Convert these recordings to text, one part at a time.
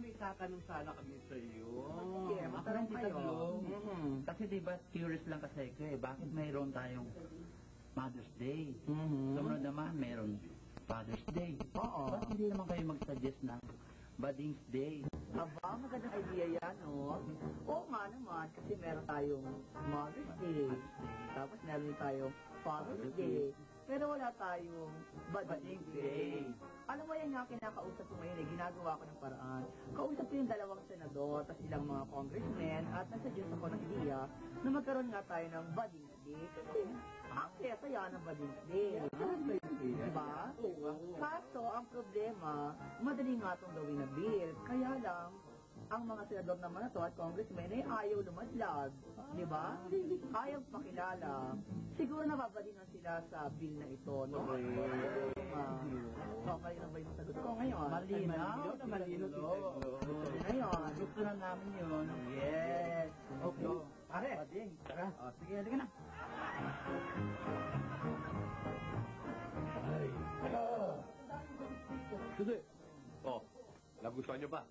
may tatanong sana kami sa iyo. Yeah, matanong kayo. Kasi diba, curious lang kasi ko eh, bakit mayroon tayong Mother's Day? Sumunod naman, mayroon Father's Day. Oo. Ba't hindi naman kayo mag-suggest ng Bading's Day? Aba, magandang idea yan, no? Oo nga naman, kasi meron tayong Mother's Day. Tapos meron tayong Father's Day. Pero wala tayong Bading's Day. Alam mo yan nga, kinakausap ko ngayon eh, ginagawa ko ng paraan. Kausap ko yung dalawang senador, tapos ilang mga congressmen, at nasa-suggest ako ng idea na magkaroon nga tayo ng Bading's Day. Kasi, ang saya ng Bading's Day. Diba? Kaso, ang problema, madali nga itong gawin na bill. Kaya lang, ang mga senador naman na to at congressmen ay ayaw lumadlag. Diba? Ayaw pakilala. Siguro nababalinan sila sa bill na ito, no? Okay lang ba yung sagot ko ngayon? Malinaw na malinaw. Ngayon. Gusto na namin yun. Yes. Okay. Pare. Bading, tara. Sige, halika na. Sige. Nagustuhan nyo ba?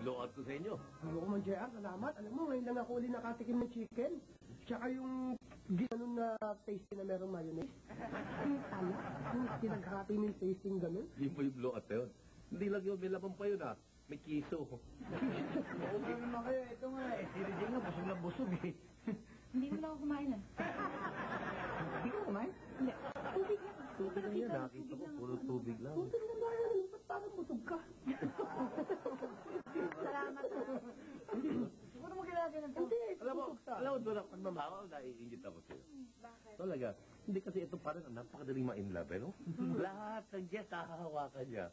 Load ko sa inyo. Ayoko man, JR. Salamat. Alam mo, ngayon lang ako uli nakatikim ng chicken. Tsaka yung gano'n na tasting na merong mayonnaise. Yung tala. Yung pinag-happy ng tasting gano'n. Hindi mo yung load na yun. Hindi lang yun, may laman pa yun May kiso. Okay naman kayo. Ito nga eh. Si Regine nga, busog na busog eh. Hindi mo lang ako kumain Hindi ka kumain? Hindi. Tubig lang. Tubig lang yan. Nakita ko, puro tubig lang. Tubig na ba yan? Ba't parang busog ka? Salamat. Siguro mo ginagawa ng tubig. Alam mo, doon ako pagmamahal, naiingit ako sa'yo. Bakit? Talaga. Hindi kasi ito parang napakadaling ma-inlove, no? Lahat ng Jess, hahawakan niya.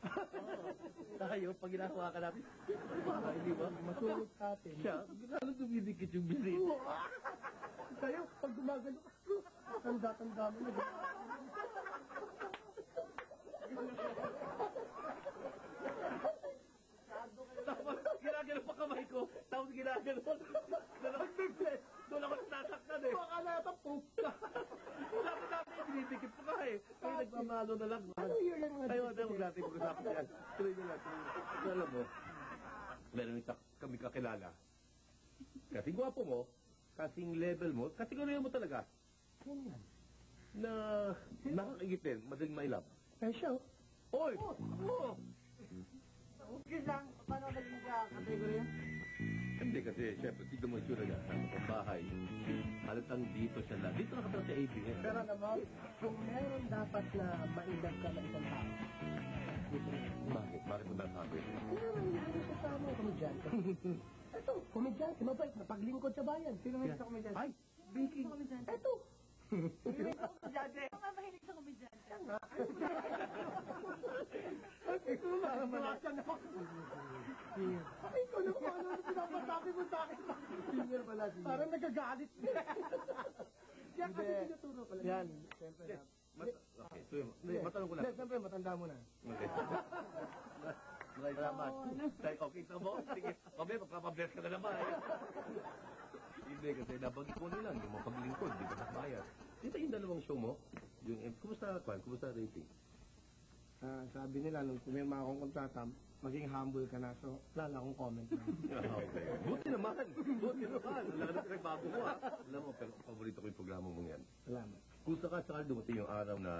Tayo, pag hinahawakan natin, hindi ba? Masulot atin. Siya, lalo dumidikit yung bisit. Tayo, pag gumagano ka, tanda-tanda mo na. Tapos, ginagano pa kamay ko. Tapos ginagano. Doon ako nasaktan eh. Baka natapok ka. Dapat natin, dinidikit pa ka eh. Kaya nagmamalo na lang. Ano yun lang nga? Tayo, huwag natin pag-usapan yan. Tuloy na lang. Alam mo, meron kami kakilala. Kasing gwapo mo, kasing level mo, kasing ano mo talaga. Yan yan. Na nakakigit din, madaling mailap. Special. Oy! Oo! Okay lang. Paano naging kategorya? Hindi kasi, syempre, tignan mo yung sura niya sa bahay. Halatang dito siya lang. Dito nakatala sa ABS. Pero naman, kung meron dapat na maidag ka ng isang tao, Bakit? Bakit mo nasabi? meron sa tama ang komedyante. Ito, komedyante, mabait, napaglingkod sa bayan. Sino may sa komedyante? Ay! Baking! Ito. Ako nga mahilig sa komedyante. Malasan ako. Ay, ikaw naman, ano pinapasabi mo sa akin? Senior pala, senior. Parang nagagalit. Kaya kasi tinuturo pala. Yan, siyempre. Okay, so yun. Matanong ko lang. Siyempre, matanda mo na. Okay. Maraming salamat. Okay, ito mo. Sige. Kami, magpapabless ka na naman. Hindi, kasi nabanggit ko nilang yung mga paglingkod, di ba nakbayad. Dito yung dalawang show mo, yung, kumusta rating? Sabi nila, nung pumirma akong kontrata, maging humble ka na. So, wala na akong comment na. Okay. Buti naman. Wala na pinagbago ko Alam mo, pero paborito ko yung programa mong yan. Salamat. Kung sakasakal dumating yung araw na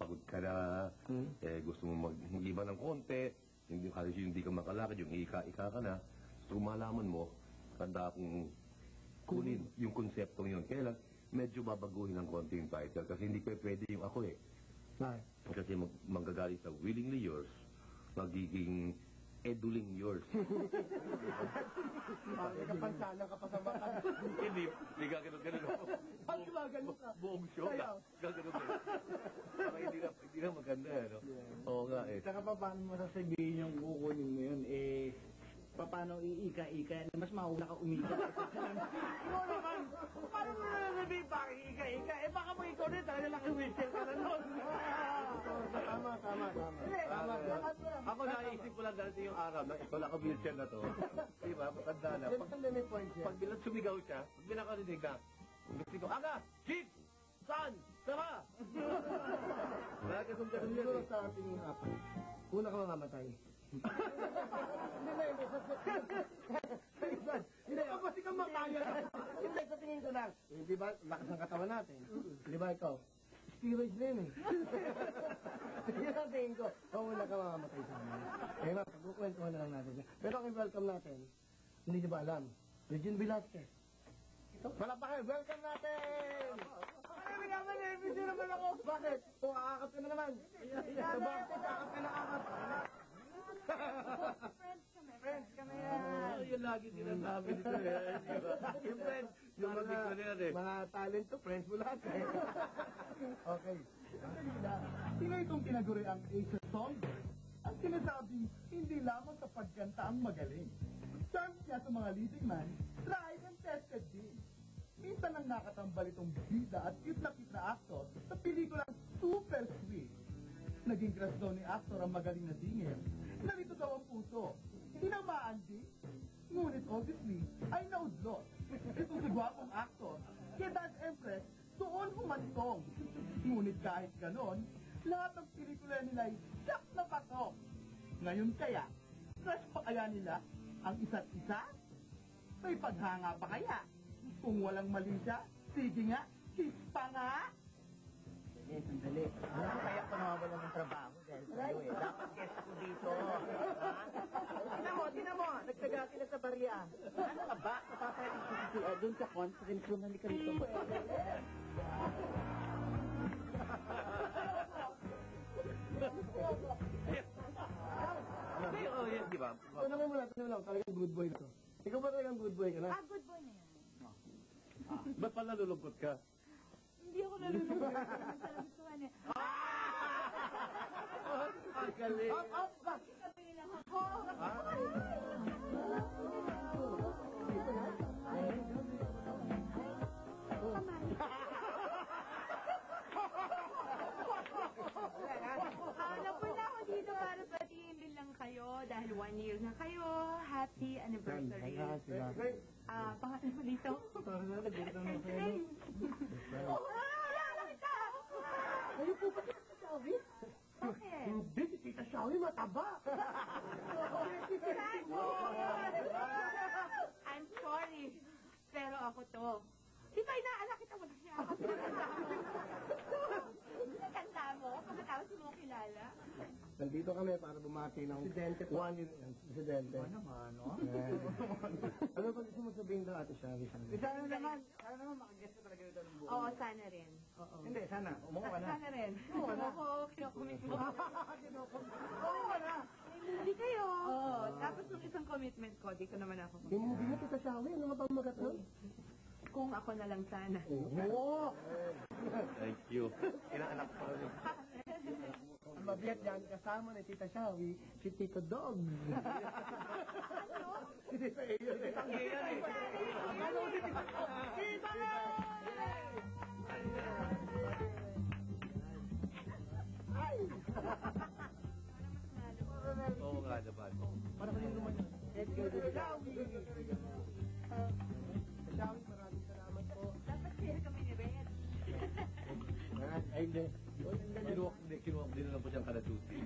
pagod ka na, gusto mo mag-iba ng konti, hindi ka makalakad, yung ika-ika ka na, so malaman mo, tanda akong kunin yung konseptong yun. Kaya lang, medyo babaguhin ng konti yung title kasi hindi pwede yung ako eh. Bakit? Kasi manggagaling sa willingly yours, magiging eduling yours. Parang nagkapansanan ka pa sa mata. Hindi gaganon-ganon ako. Pag gumagano ka. Buong show, gaganon-ganon. Parang hindi na maganda, no? Oo nga eh. Saka pa, paano mo sasabihin yung kukunin mo yun, paano iika-ika, mas mauna ka umika. Oo naman, paano mo nasasabihin pa iika-ika? Baka mo ikaw rin, talaga lang i-whistle ka na nun. Tama. Ako naisip ko lang dahil yung araw na wala ka wheelchair na to. Diba? Matanda na. May point yan. Pag bilang sumigaw siya, pag binakarinig ka, gusto ko, Aga! Jeep! Saan? Sama! Lagi kong ganun yan Siguro eh. sa ating apat. Una ka mamamatay. Hindi, kasi kang makaya. Hindi, sa tingin ko lang. Di ba, lakas ng katawan natin. Di ba ikaw? Steroids din eh. Yun ang tingin ko. Wala ka mamamatay sa amin. Kaya nga, pagkukwentuhan na lang natin. Pero ang welcome natin, hindi niyo ba alam? Regine Velasquez. Ito, palapakan, welcome natin! Ay, naman eh, busy naman ako. Bakit? O, aakap ka na naman. Bakit? Aakap ka na aakap. Friends kami yan. Yun lagi sinasabi nito eh. Yung friend, yung Mga talent to, friends mo lahat eh. Okay. Sino itong tinaguri ang Ace of Songboy? Ang sinasabi, hindi lamang sa pagkanta ang magaling. Charms niya sa mga leading man, tried and tested din. Minsan ang nakatambal itong bida at cute na actor sa pelikulang Super Sweet. Naging crush daw ni actor ang magaling na singer. Nalito daw ang puso. Tinamaan din. Ngunit obviously ay naudlot. Itong si gwapong actor, kaya Dance Empress, doon humantong. Ngunit kahit ganon, lahat ng pelikula nila ay sak na patok. Ngayon kaya, crush pa kaya nila ang isa't isa? May paghanga pa kaya? Kung walang mali siya, sige nga, kiss pa nga! Eh, sandali. Alam mo, kaya ako nawawala ng trabaho dahil sa'yo eh. Dapat guest ako dito. Ha? Tingnan mo, nagtaga sila sa barya. Ano ka ba? Napapalitin doon sa conference room, halika rito. Oh, yan, di ba? Tanongin mo lang, talagang good boy na to. Ikaw ba talagang good boy ka na? Ah, good boy na yan. Ba't pala lulungkot ka? Hindi ako nalulungkot. Ang salagustuhan niya. Ang galing. Bakit kami lang ako? Napunta ako dito para batiin din lang kayo dahil 1 year na kayo. Happy anniversary. Pangalan mo dito? Wala kita! Kayo po ba si Shawi? Bakit? Hindi, si Tita Shawi mataba. I'm sorry. Pero ako to. Di ba inaalala kita mo na siya? Ako pinaganda mo. Pagkatapos mo ko kilala. Nandito kami para bumati ng Presidente po. Presidente. Ano naman, no? Ano ba gusto mo sabihin daw, Ate Shawi? Sana naman makaguess ka talaga ito ng buo. Oo, sana rin. Hindi, sana. Umuha ka na. Sana rin. Ako, kinakomit mo. Umuha ka na. Hindi kayo. Oo. Tapos yung isang commitment ko, di ko naman ako. Yung movie na Tita Shawi, ano nga bang magat nun? Kung ako na lang sana. Oo! Thank you. Ilang anak pa rin. Ang mabigat yan, kasama ni Tita Shawi, si Tito Dog. Hindi pa iyo eh. Ang yan eh. Oo nga naman. Para kanino naman yun? Edgar de Shawi. Shawi, maraming salamat po. Dapat share kami ni Red. Ay, hindi. Kinuha din na lang po siyang kalatuti.